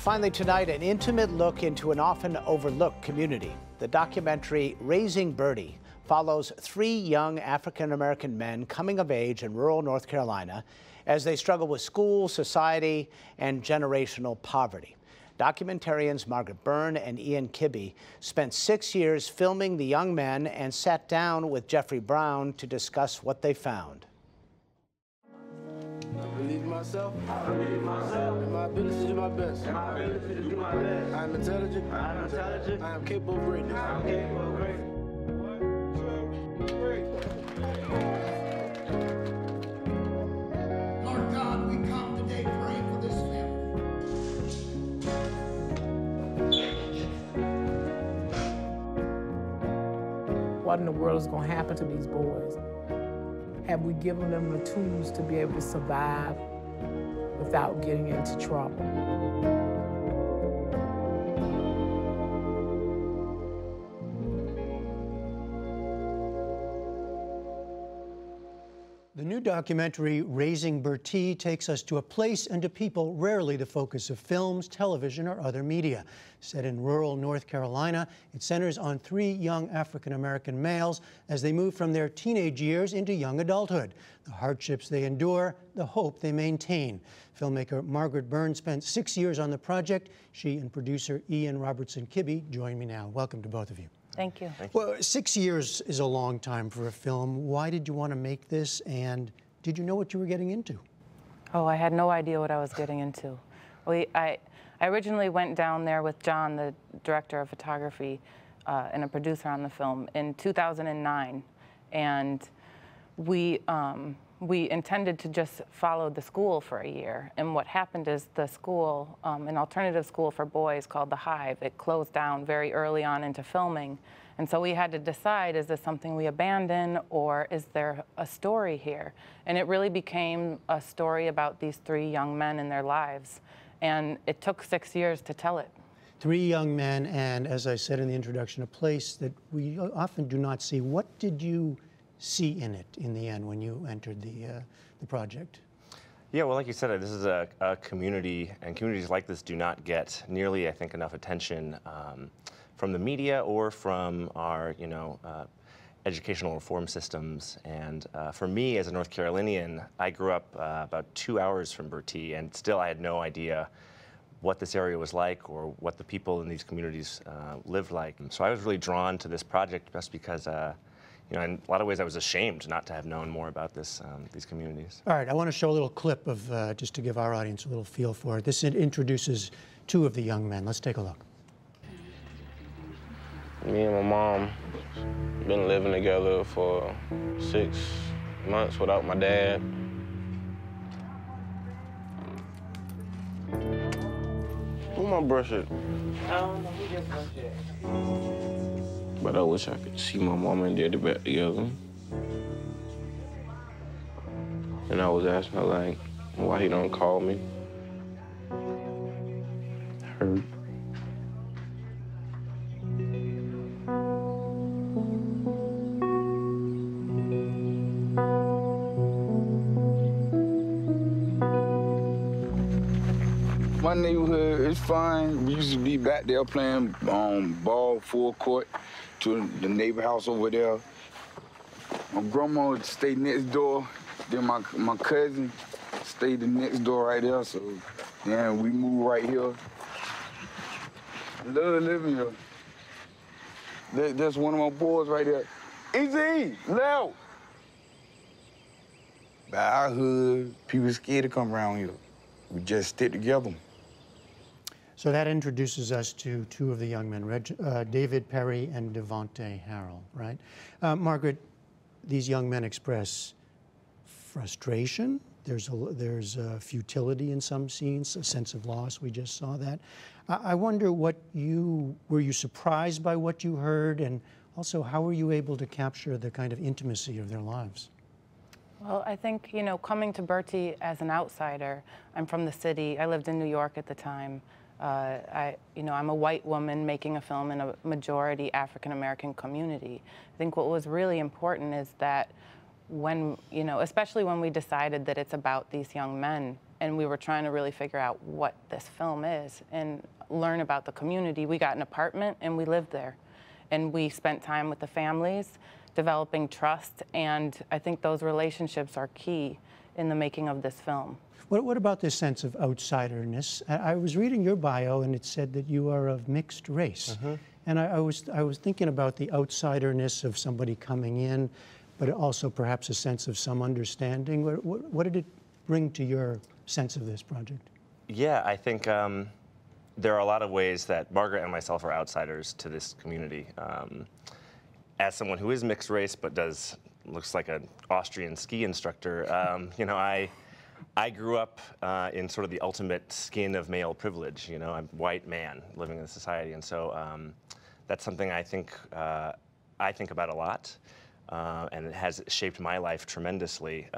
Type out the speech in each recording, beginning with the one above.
Finally tonight, an intimate look into an often overlooked community. The documentary Raising Bertie follows three young African-American men coming of age in rural North Carolina as they struggle with school, society, and generational poverty. Documentarians Margaret Byrne and Ian Kibbe spent 6 years filming the young men and sat down with Jeffrey Brown to discuss what they found. I believe in myself. I believe in myself. And my ability to do my best. And my ability to do my best. I am intelligent. I am intelligent. I am capable of greatness. I am capable of greatness. 1, 2, 3. Lord God, we come today praying for this family. What in the world is going to happen to these boys? Have we given them the tools to be able to survive without getting into trouble? The new documentary, Raising Bertie, takes us to a place and to people rarely the focus of films, television, or other media. Set in rural North Carolina, it centers on three young African-American males as they move from their teenage years into young adulthood, the hardships they endure, the hope they maintain. Filmmaker Margaret Byrne spent 6 years on the project. She and producer Ian Robertson Kibbe join me now. Welcome to both of you. Thank you. Well, 6 years is a long time for a film. Why did you want to make this, and did you know what you were getting into? Oh, I had no idea what I was getting into. I originally went down there with John, the director of photography and a producer on the film, in 2009, and we intended to just follow the school for a year. And what happened is the school, an alternative school for boys called The Hive, it closed down very early on into filming. And so we had to decide, is this something we abandon, or is there a story here? And it really became a story about these three young men and their lives. And it took 6 years to tell it. Three young men, and as I said in the introduction, a place that we often do not see. What did you see in it in the end when you entered the project? Yeah, well, like you said, this is a community, and communities like this do not get nearly, I think, enough attention from the media or from our, educational reform systems. And for me, as a North Carolinian, I grew up about 2 hours from Bertie, and still I had no idea what this area was like or what the people in these communities lived like. So I was really drawn to this project just because in a lot of ways, I was ashamed not to have known more about this, these communities. All right, I want to show a little clip of, just to give our audience a little feel for it. This introduces two of the young men. Let's take a look. Me and my mom been living together for 6 months without my dad. Who my brush it? I don't know who just brushed it. But I wish I could see my mom and daddy back together. And I was asking her, like, why he don't call me. Hurt. My neighborhood is fine. We used to be back there playing ball full court to the neighbor house over there. My grandma stayed next door. Then my cousin stayed the next door right there. So then we moved right here. I love living here. That's one of my boys right there. Easy, loud. By our hood, people scared to come around here. We just stick together. So that introduces us to two of the young men, David Perry and Devonte Harrell, right? Margaret, these young men express frustration. There's futility in some scenes, a sense of loss. We just saw that. I wonder were you surprised by what you heard, and also how were you able to capture the kind of intimacy of their lives? Well, I think, coming to Bertie as an outsider, I'm from the city. I lived in New York at the time. I'm a white woman making a film in a majority African-American community. I think what was really important is that when, especially when we decided that it's about these young men, and we were trying to really figure out what this film is and learn about the community. We got an apartment and we lived there, and we spent time with the families, developing trust, and I think those relationships are key in the making of this film. What about this sense of outsiderness? I was reading your bio, and it said that you are of mixed race. And I was thinking about the outsiderness of somebody coming in, but also perhaps a sense of some understanding. What did it bring to your sense of this project? Yeah, I think there are a lot of ways that Margaret and myself are outsiders to this community. As someone who is mixed race but looks like an Austrian ski instructor, you know, I grew up in sort of the ultimate skin of male privilege. You know, I'm a white man living in the society, and so that's something I think about a lot, and it has shaped my life tremendously.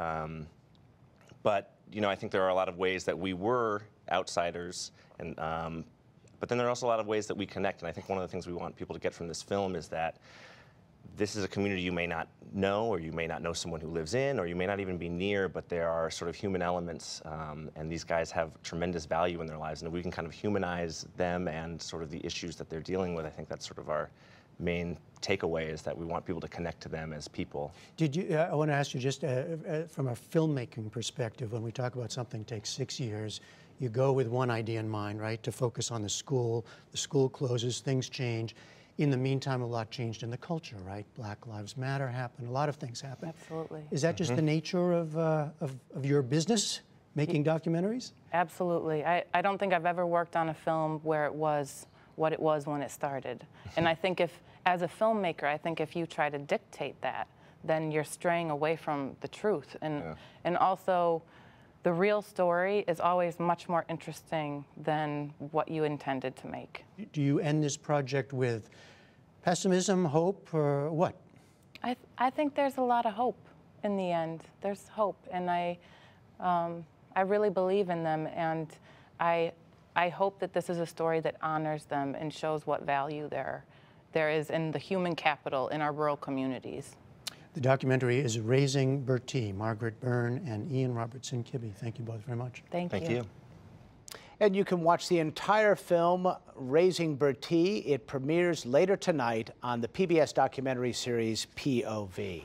But you know, I think there are a lot of ways that we were outsiders, and but then there are also a lot of ways that we connect. And I think one of the things we want people to get from this film is that this is a community you may not know, or you may not know someone who lives in, or you may not even be near, but there are sort of human elements, and these guys have tremendous value in their lives, and if we can kind of humanize them and sort of the issues that they're dealing with, I think that's sort of our main takeaway, is that we want people to connect to them as people. Did you? I want to ask you just from a filmmaking perspective, when we talk about something takes 6 years, you go with one idea in mind, right, to focus on the school. The school closes, things change. In the meantime, a lot changed in the culture, right? Black Lives Matter happened, a lot of things happened. Absolutely. Is that just the nature of your business, making documentaries? Absolutely. I don't think I've ever worked on a film where it was what it was when it started. And I think as a filmmaker, I think if you try to dictate that, then you're straying away from the truth. And also, the real story is always much more interesting than what you intended to make. Do you end this project with pessimism, hope, or what? I think there's a lot of hope in the end. There's hope, and I really believe in them, and I hope that this is a story that honors them and shows what value there is in the human capital in our rural communities. The documentary is Raising Bertie. Margaret Byrne and Ian Robertson Kibbe. Thank you both very much. Thank you. Thank you. And you can watch the entire film, Raising Bertie. It premieres later tonight on the PBS documentary series POV.